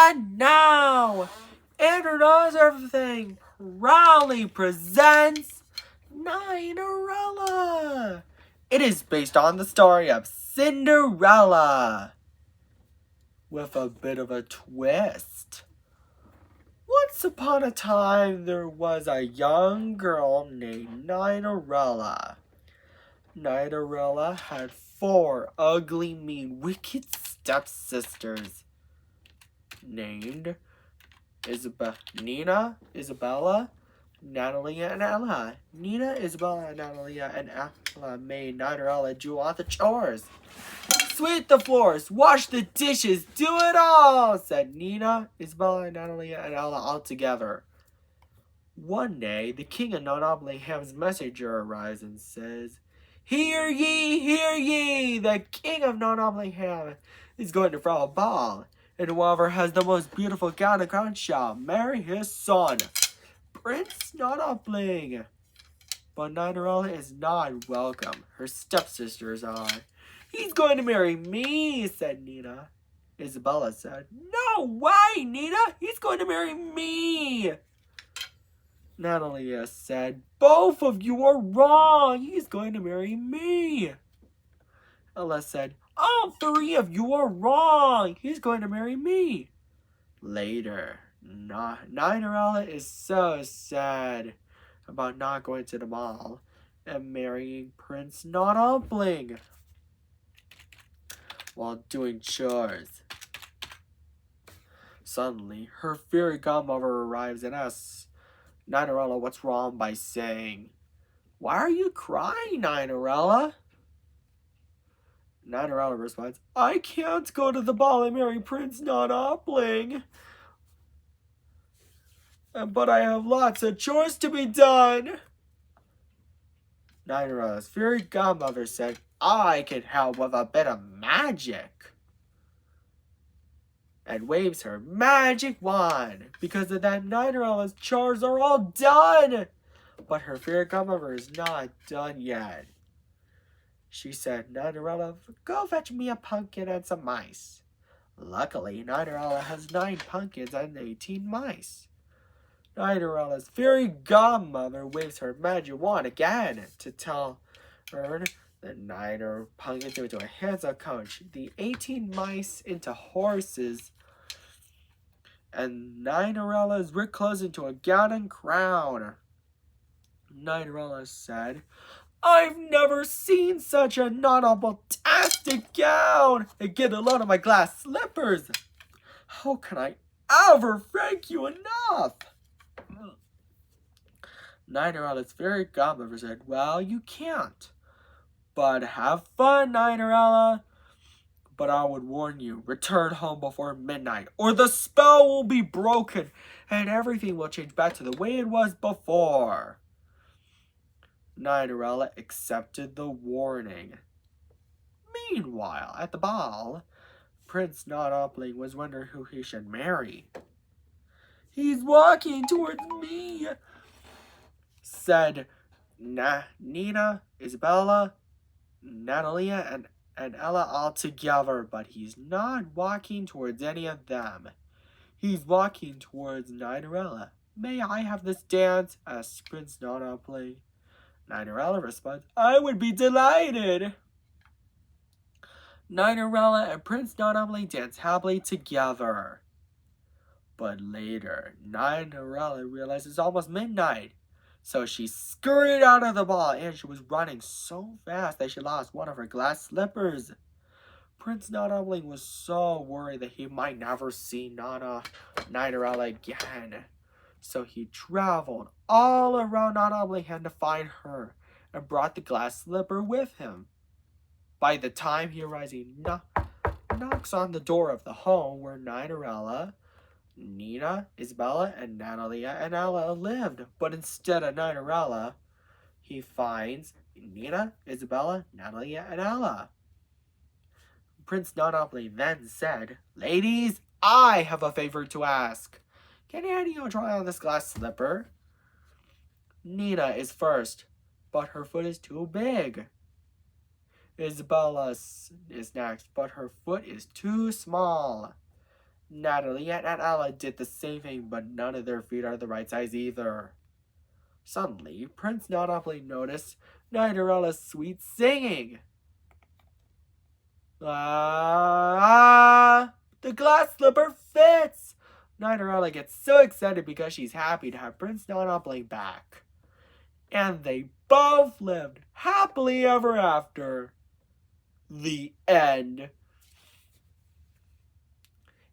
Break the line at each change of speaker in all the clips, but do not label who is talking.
And now, Andrew Knows Everything proudly presents 9-rella. It is based on the story of Cinderella, with a bit of a twist. Once upon a time, there was a young girl named 9-rella. 9-rella had 4 ugly, mean, wicked stepsisters named Nina, Isabella, Natalie, and Ella. Nina, Isabella, Natalie, and Ella made 9-rella do all the chores. Sweep the floors, wash the dishes, do it all, said Nina, Isabella, Natalie, and Ella all together. One day, the king of Nottingham's messenger arrives and says, Hear ye, the king of Nottingham is going to throw a ball, and whoever has the most beautiful gown and crown shall marry his son, Prince Nottingham. But 9-rella is not welcome. Her stepsisters are. He's going to marry me, said Nina. Isabella said, No way, Nina! He's going to marry me! Natalia said, Both of you are wrong! He's going to marry me! Ella said, All 3 of you are wrong! He's going to marry me! Later, 9-rella is so sad about not going to the mall and marrying Prince Nottingham while doing chores. Suddenly, her fairy godmother arrives and asks 9-rella what's wrong by saying, Why are you crying, 9-rella? 9-rella responds, I can't go to the ball and marry Prince Nottingham, but I have lots of chores to be done. 9-rella's fairy godmother said, I can help with a bit of magic, and waves her magic wand. Because of that, 9-rella's chores are all done. But her fairy godmother is not done yet. She said, 9-rella, go fetch me a pumpkin and some mice. Luckily, 9-rella has 9 pumpkins and 18 mice. 9-rella's fairy godmother waves her magic wand again to tell her the 9 pumpkins into a handsome coach, the 18 mice into horses, and 9-rella's rich clothes into a gown and crown. 9-rella said, I've never seen such a non-fantastic gown, and get a load of my glass slippers. How can I ever thank you enough? 9-rella's fairy godmother said, Well, you can't. But have fun, 9-rella. But I would warn you, return home before midnight, or the spell will be broken, and everything will change back to the way it was before. 9-rella accepted the warning. Meanwhile, at the ball, Prince Nottingham was wondering who he should marry. He's walking towards me, said Nina, Isabella, Natalia, and Ella all together, but he's not walking towards any of them. He's walking towards 9-rella. May I have this dance? Asked Prince Nottingham. 9-rella responds, I would be delighted. 9-rella and Prince Nottingham dance happily together. But later, 9-rella realized it's almost midnight. So she scurried out of the ball, and she was running so fast that she lost one of her glass slippers. Prince Nottingham was so worried that he might never see 9-rella again. So he traveled all around Nottingham to find her, and brought the glass slipper with him. By the time he arrives, he knocks on the door of the home where 9-rella, Nina, Isabella, and Natalia and Ella lived. But instead of 9-rella, he finds Nina, Isabella, Natalia, and Ella. Prince Nottingham then said, Ladies, I have a favor to ask. Can any of you try on this glass slipper? Nina is first, but her foot is too big. Isabella is next, but her foot is too small. Natalie and Ella did the same thing, but none of their feet are the right size either. Suddenly, Prince Nonoply noticed Nightorella's sweet singing. Ah, the glass slipper fits! Nightorella gets so excited because she's happy to have Prince Nonoply back. And they both lived happily ever after. The end.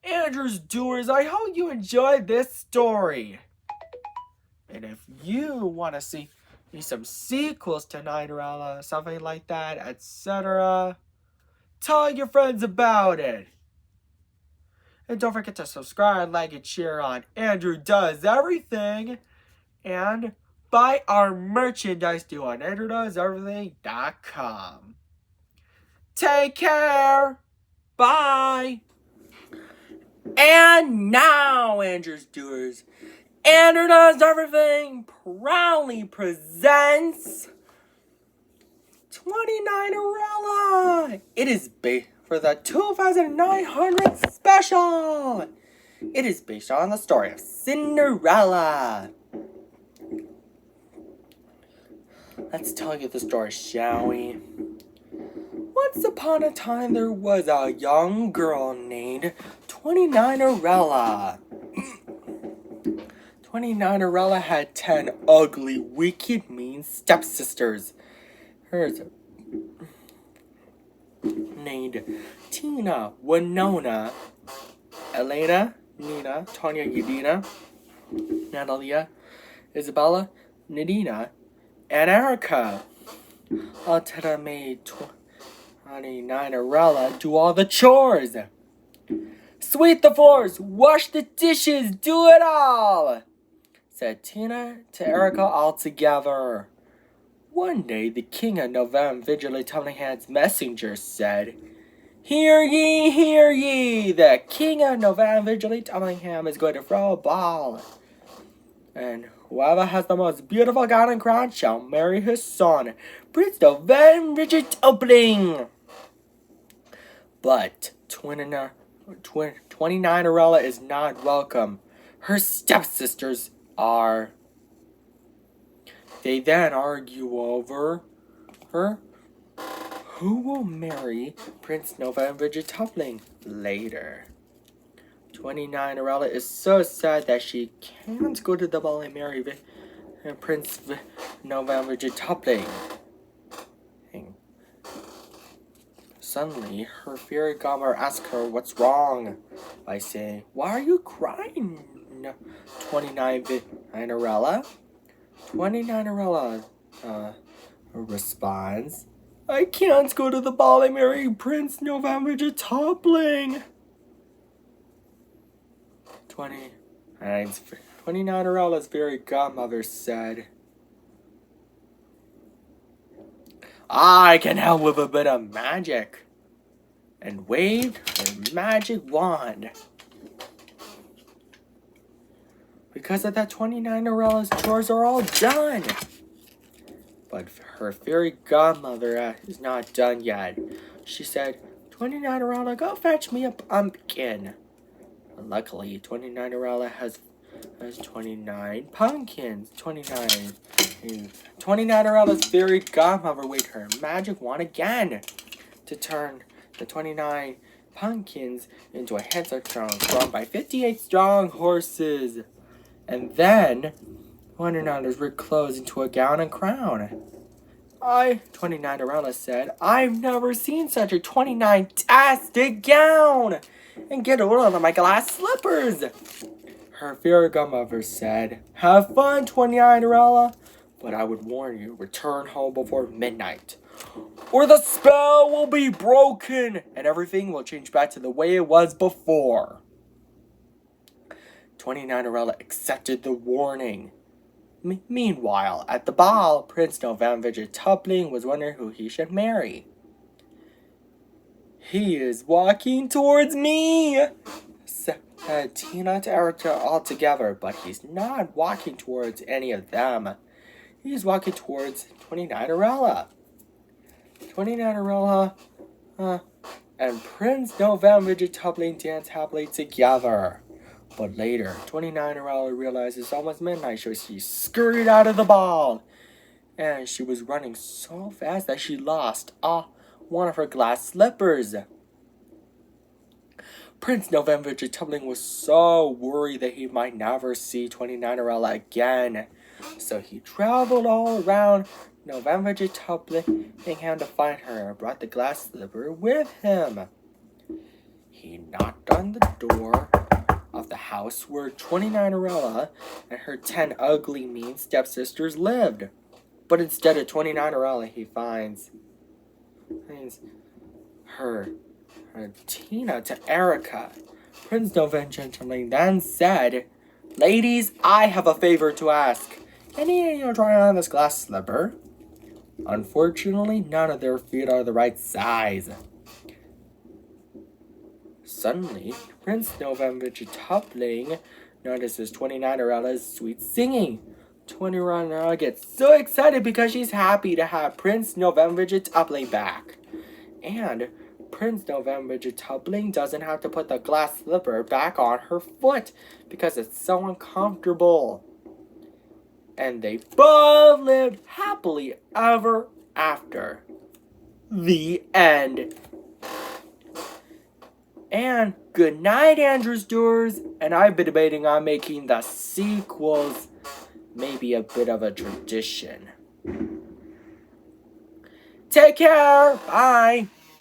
Andrew's Doers, I hope you enjoyed this story. And if you want to see some sequels to Nightorella, something like that, etc., tell your friends about it. And don't forget to subscribe, like, and share on Andrew Does Everything. And buy our merchandise too on AndrewDoesEverything.com. Take care. Bye. And now, Andrew's Doers, Andrew Does Everything proudly presents 20N+9-rella. It is for the 2009 special. It is based on the story of Cinderella. Let's tell you the story, shall we? Once upon a time, there was a young girl named 20N+9-rella. 20N+9-rella had 10 ugly, wicked, mean stepsisters. Hers named Tina, Winona, Elena, Nina, Tanya, Yadina, Natalia, Isabella, Nadina, and Erica. Altena made 20N+9-rella do all the chores. Sweep the floors, wash the dishes, do it all, said Tina to Erica all together. One day, the king of November Vigilant's messenger said, Hear ye, the king of November Vigilant is going to throw a ball. And whoever has the most beautiful gown and crown shall marry his son, Prince November Vigilant. But 20N+9-rella is not welcome. Her stepsisters are. They then argue over who will marry Prince November Vigilant later. 20N+9-rella is so sad that she can't go to the ball and marry Prince November Vigilant. Suddenly, her fairy godmother asks her what's wrong by saying, Why are you crying, 20N+9-rella? 20N+9-rella responds, I can't go to the ball and marry Prince November Vigilant. 20N+9-rella's fairy godmother said, I can help with a bit of magic, and waved her magic wand. Because of that, 20N+9-rella's chores are all done. But her fairy godmother is not done yet. She said, 20N+9-rella, go fetch me a pumpkin. And luckily, 20N+9-rella has 29 pumpkins. 20N+9-rella's fairy godmother waved her magic wand again to turn the 29 pumpkins into a handsome throne drawn by 58 strong horses. And then 20N+9-rella's ripped clothes into a gown and crown. 20N+9-rella said, I've never seen such a 29-tastic gown. And get a hold of my glass slippers. Her fairy godmother said, Have fun, 20N+9-rella, but I would warn you, return home before midnight, or the spell will be broken, and everything will change back to the way it was before. 20N+9-rella accepted the warning. Meanwhile, at the ball, Prince November Vigilant was wondering who he should marry. He is walking towards me, said Tina to Erica all together, but he's not walking towards any of them. He's walking towards 20N+9-rella. 20N+9-rella and Prince November Vegetubling dance happily together. But later, 29-rella realizes it's almost midnight, so she scurried out of the ball. And she was running so fast that she lost one of her glass slippers. Prince November Vegetubling was so worried that he might never see 29-rella again. So he traveled all around November Vegetubling to find her and brought the glass slipper with him. He knocked on the door of the house where 29-rella and her 10 ugly, mean stepsisters lived. But instead of 29-rella, he finds her Tina to Erica. Prince November then said, "Ladies, I have a favor to ask. Any of you try on this glass slipper?" Unfortunately, none of their feet are the right size. Suddenly, Prince November Vegetubling notices 29-rella's sweet singing. 29-rella gets so excited because she's happy to have Prince November Vegetubling back. And Prince November Vegetubling doesn't have to put the glass slipper back on her foot because it's so uncomfortable. And they both lived happily ever after. The end. And good night, Andrew Stewart. And I've been debating on making the sequels maybe a bit of a tradition. Take care. Bye.